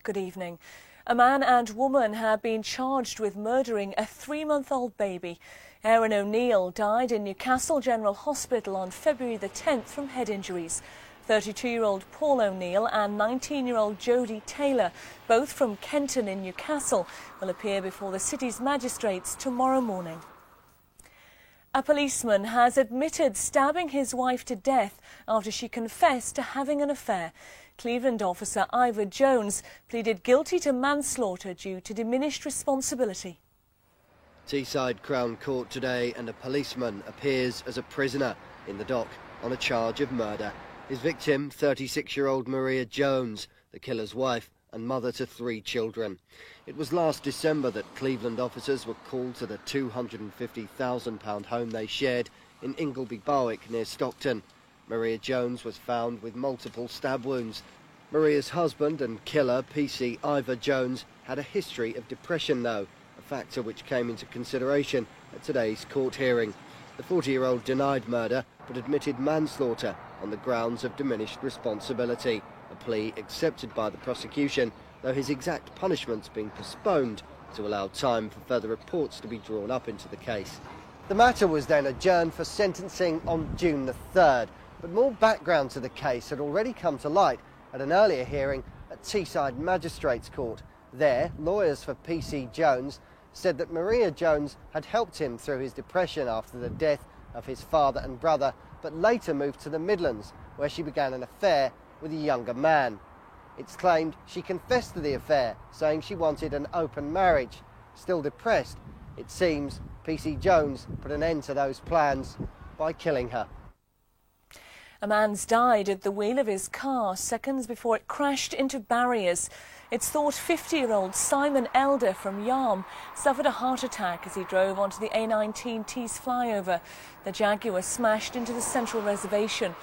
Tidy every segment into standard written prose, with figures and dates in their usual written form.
Good evening. A man and woman have been charged with murdering a 3-month-old baby. Aaron O'Neill died in Newcastle General Hospital on February the 10th from head injuries. 32-year-old Paul O'Neill and 19-year-old Jodie Taylor, both from Kenton in Newcastle, will appear before the city's magistrates tomorrow morning. A policeman has admitted stabbing his wife to death after she confessed to having an affair. Cleveland officer Ivor Jones pleaded guilty to manslaughter due to diminished responsibility. Teesside Crown Court today, and a policeman appears as a prisoner in the dock on a charge of murder. His victim, 36-year-old Maria Jones, the killer's wife and mother to 3 children. It was last December that Cleveland officers were called to the £250,000 home they shared in Ingleby Barwick near Stockton. Maria Jones was found with multiple stab wounds. Maria's husband and killer, PC Ivor Jones, had a history of depression though, a factor which came into consideration at today's court hearing. The 40-year-old denied murder but admitted manslaughter on the grounds of diminished responsibility, a plea accepted by the prosecution, though his exact punishment's being postponed to allow time for further reports to be drawn up into the case. The matter was then adjourned for sentencing on June the 3rd, but more background to the case had already come to light at an earlier hearing at Teesside Magistrates Court. There, lawyers for PC Jones said that Maria Jones had helped him through his depression after the death of his father and brother, but later moved to the Midlands, where she began an affair with a younger man. It's claimed she confessed to the affair, saying she wanted an open marriage. Still depressed, it seems PC Jones put an end to those plans by killing her. A man's died at the wheel of his car seconds before it crashed into barriers. It's thought 50-year-old Simon Elder from Yarm suffered a heart attack as he drove onto the A19 Tees flyover. The Jaguar smashed into the central reservation.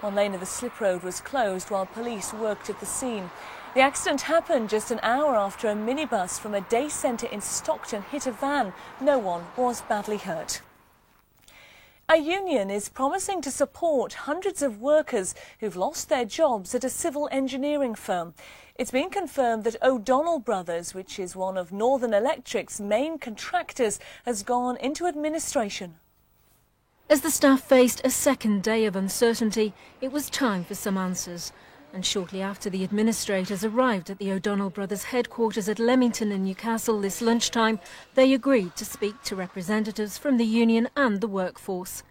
One lane of the slip road was closed while police worked at the scene. The accident happened just an hour after a minibus from a day centre in Stockton hit a van. No one was badly hurt. A union is promising to support hundreds of workers who've lost their jobs at a civil engineering firm. It's been confirmed that O'Donnell Brothers, which is one of Northern Electric's main contractors, has gone into administration. As the staff faced a second day of uncertainty, it was time for some answers. And shortly after the administrators arrived at the O'Donnell Brothers headquarters at Leamington in Newcastle this lunchtime, they agreed to speak to representatives from the union and the workforce.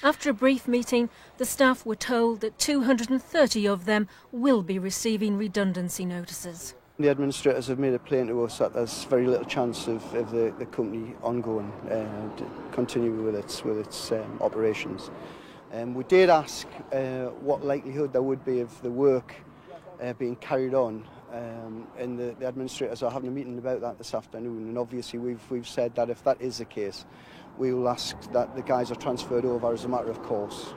After a brief meeting, the staff were told that 230 of them will be receiving redundancy notices. The administrators have made it plain to us that there's very little chance of the company ongoing to continue with its operations. We did ask what likelihood there would be of the work being carried on, and the administrators are having a meeting about that this afternoon. And obviously we've said that if that is the case, we will ask that the guys are transferred over as a matter of course.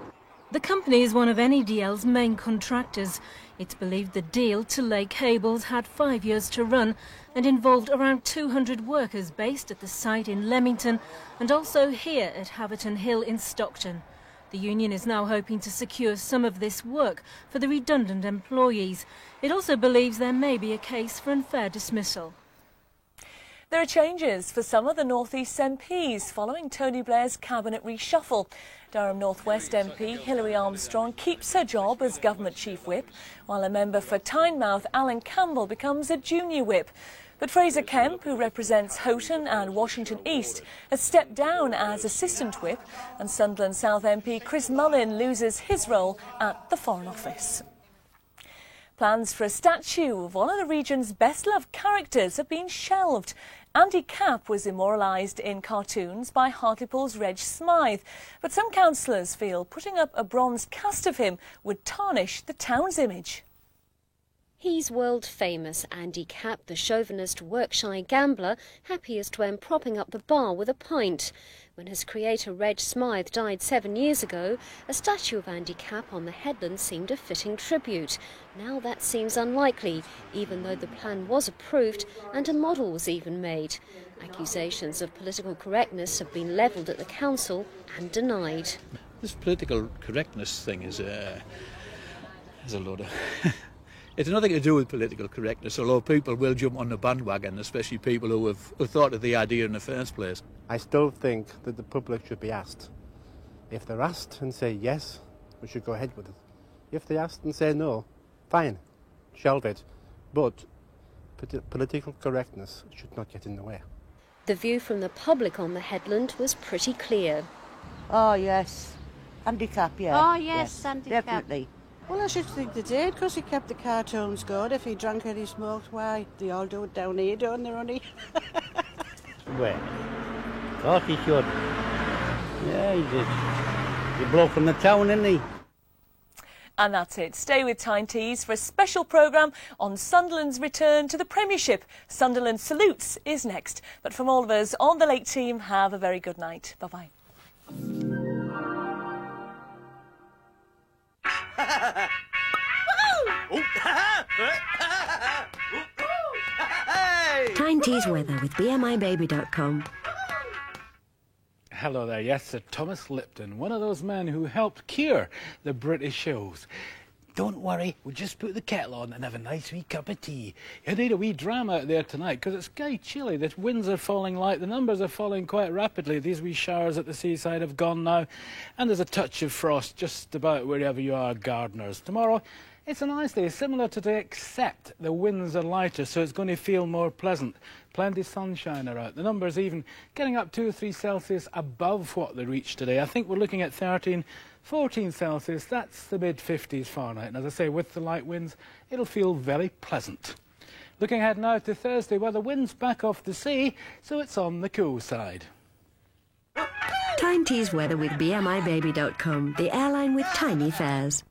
The company is one of NEDL's main contractors. It's believed the deal to lay cables had 5 years to run and involved around 200 workers based at the site in Leamington and also here at Haverton Hill in Stockton. The union is now hoping to secure some of this work for the redundant employees. It also believes there may be a case for unfair dismissal. There are changes for some of the North East MPs following Tony Blair's cabinet reshuffle. Durham North West MP Hilary Armstrong keeps her job as Government Chief Whip, while a member for Tynemouth Alan Campbell becomes a junior whip. But Fraser Kemp, who represents Houghton and Washington East, has stepped down as Assistant Whip, and Sunderland South MP Chris Mullin loses his role at the Foreign Office. Plans for a statue of one of the region's best-loved characters have been shelved. Andy Capp was immortalised in cartoons by Hartlepool's Reg Smythe, but some councillors feel putting up a bronze cast of him would tarnish the town's image. He's world-famous Andy Capp, the chauvinist work-shy gambler, happiest when propping up the bar with a pint. When his creator Reg Smythe died 7 years ago, a statue of Andy Capp on the headland seemed a fitting tribute. Now that seems unlikely, even though the plan was approved and a model was even made. Accusations of political correctness have been levelled at the council and denied. This political correctness thing is a load of... It's nothing to do with political correctness, although people will jump on the bandwagon, especially people who have thought of the idea in the first place. I still think that the public should be asked. If they're asked and say yes, we should go ahead with it. If they asked and say no, fine, shelve it. But political correctness should not get in the way. The view from the public on the headland was pretty clear. Oh, yes. Handicap, yeah. Oh, yes, handicap. Definitely. Well, I should think they did, because he kept the cartoons good. If he drank and he smoked, why, they all do it down here, don't they, Ronnie? Well, of course he should. Yeah, he did. He's a bloke from the town, isn't he? And that's it. Stay with Tyne Tees for a special programme on Sunderland's return to the Premiership. Sunderland Salutes is next. But from all of us on the Late Team, have a very good night. Bye-bye. Tyne Tees weather with BMIBaby.com. Hello there, yes, Sir Thomas Lipton, one of those men who helped cure the British shows. Don't worry, we'll just put the kettle on and have a nice wee cup of tea. You need a wee dram out there tonight, because it's sky chilly. The winds are falling light, the numbers are falling quite rapidly. These wee showers at the seaside have gone now, and there's a touch of frost just about wherever you are, gardeners. Tomorrow, it's a nice day, similar to today, except the winds are lighter, so it's going to feel more pleasant. Plenty of sunshine are out. The numbers even getting up 2 or 3 Celsius above what they reached today. I think we're looking at 13, 14 Celsius. That's the mid-50s Fahrenheit. And as I say, with the light winds, it'll feel very pleasant. Looking ahead now to Thursday, where the wind's back off the sea, so it's on the cool side. Tyne Tees weather with BMIBaby.com, the airline with tiny fares.